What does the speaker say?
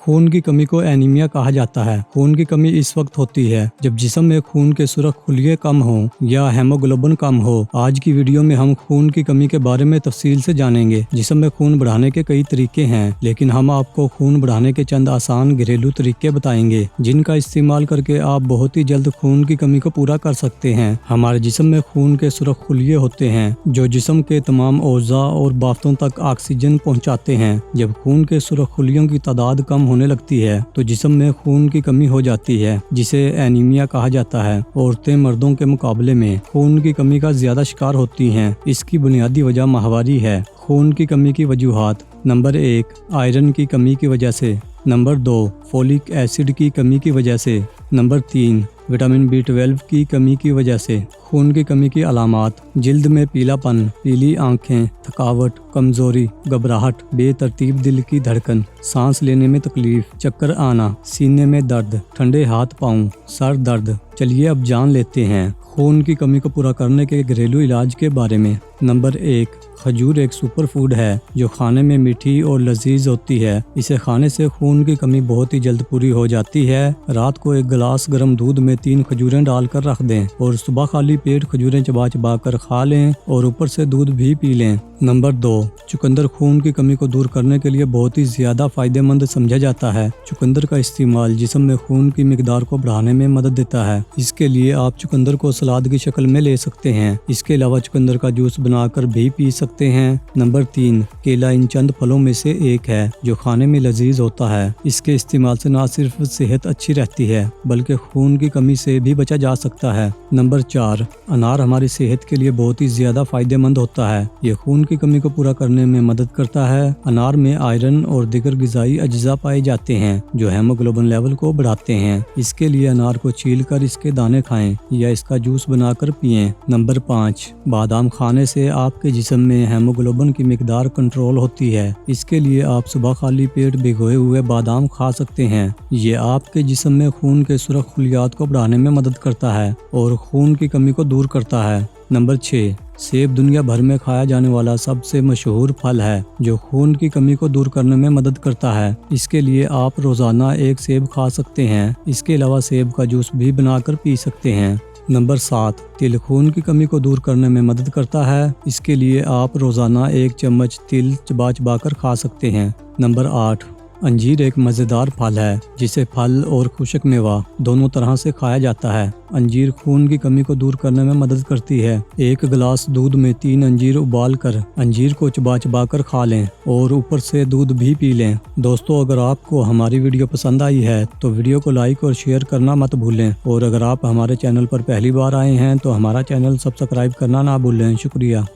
खून की कमी को एनीमिया कहा जाता है। खून की कमी इस वक्त होती है जब जिस्म में खून के सुरख खुलिये कम हो या हेमोग्लोबिन कम हो। आज की वीडियो में हम खून की कमी के बारे में तफसील से जानेंगे। जिस्म में खून बढ़ाने के कई तरीके हैं, लेकिन हम आपको खून बढ़ाने के चंद आसान घरेलू तरीके बताएंगे जिनका इस्तेमाल करके आप बहुत ही जल्द खून की कमी को पूरा कर सकते हैं। हमारे जिस्म में खून के सुरख खुलिये होते हैं जो जिस्म के तमाम औज़ा और बाफ्तों तक ऑक्सीजन पहुँचाते हैं। जब खून के सुरख खुलियों की तादाद कम होने लगती है तो जिस्म में खून की कमी हो जाती है, जिसे एनीमिया कहा जाता है। औरतें मर्दों के मुकाबले में खून की कमी का ज्यादा शिकार होती हैं। इसकी बुनियादी वजह माहवारी है। खून की कमी की वजूहात: नंबर 1, आयरन की कमी की वजह से। नंबर 2, फोलिक एसिड की कमी की वजह से। नंबर 3, विटामिन B12 की कमी की वजह से। खून की कमी की अलामात: जिल्द में पीलापन, पीली आंखें, थकावट, कमजोरी, घबराहट, बेतरतीब दिल की धड़कन, सांस लेने में तकलीफ, चक्कर आना, सीने में दर्द, ठंडे हाथ पांव, सर दर्द। चलिए अब जान लेते हैं खून की कमी को पूरा करने के घरेलू इलाज के बारे में। नंबर 1, खजूर एक सुपर फूड है जो खाने में मीठी और लजीज होती है। इसे खाने से खून की कमी बहुत ही जल्द पूरी हो जाती है। रात को एक गिलास गर्म दूध में 3 खजूरें डालकर रख दें और सुबह खाली पेट खजूरें चबा चबा कर खा लें और ऊपर से दूध भी पी लें। नंबर 2, चुकंदर खून की कमी को दूर करने के लिए बहुत ही ज्यादा फायदेमंद समझा जाता है। चुकंदर का इस्तेमाल जिस्म में खून की मिकदार को बढ़ाने में मदद देता है। इसके लिए आप चुकंदर को सलाद की शक्ल में ले सकते हैं। इसके अलावा चुकंदर का जूस बनाकर भी पी सकते हैं। नंबर 3, केला इन चंद फलों में से एक है जो खाने में लजीज होता है। इसके इस्तेमाल से न सिर्फ सेहत अच्छी रहती है बल्कि खून की कमी से भी बचा जा सकता है। नंबर 4, अनार हमारी सेहत के लिए बहुत ही ज्यादा फायदेमंद होता है। ये खून की कमी को पूरा करने में मदद करता है। अनार में आयरन और दीगर ग़िज़ाई अज्जा पाए जाते हैं जो हेमोग्लोबिन लेवल को बढ़ाते हैं। इसके लिए अनार को छीलकर इसके दाने खाएं या इसका जूस बनाकर पिएं। नंबर 5, बादाम खाने से आपके जिस्म में हेमोग्लोबिन की मिकदार कंट्रोल होती है। इसके लिए आप सुबह खाली पेट भिगोए हुए बादाम खा सकते हैं। ये आपके जिस्म में खून के सुरख खुलियात को बढ़ाने में मदद करता है और खून की कमी को दूर करता है। नंबर 6, सेब दुनिया भर में खाया जाने वाला सबसे मशहूर फल है जो खून की कमी को दूर करने में मदद करता है। इसके लिए आप रोजाना एक सेब खा सकते हैं। इसके अलावा सेब का जूस भी बनाकर पी सकते हैं। नंबर 7, तिल खून की कमी को दूर करने में मदद करता है। इसके लिए आप रोजाना 1 चम्मच तिल चबा चबा कर खा सकते हैं। नंबर 8, अंजीर एक मज़ेदार फल है जिसे फल और खुशक मेवा दोनों तरह से खाया जाता है। अंजीर खून की कमी को दूर करने में मदद करती है। 1 गिलास दूध में 3 अंजीर उबाल कर अंजीर को चबा चबा कर खा लें और ऊपर से दूध भी पी लें। दोस्तों, अगर आपको हमारी वीडियो पसंद आई है तो वीडियो को लाइक और शेयर करना मत भूलें और अगर आप हमारे चैनल पर पहली बार आए हैं तो हमारा चैनल सब्सक्राइब करना ना भूलें। शुक्रिया।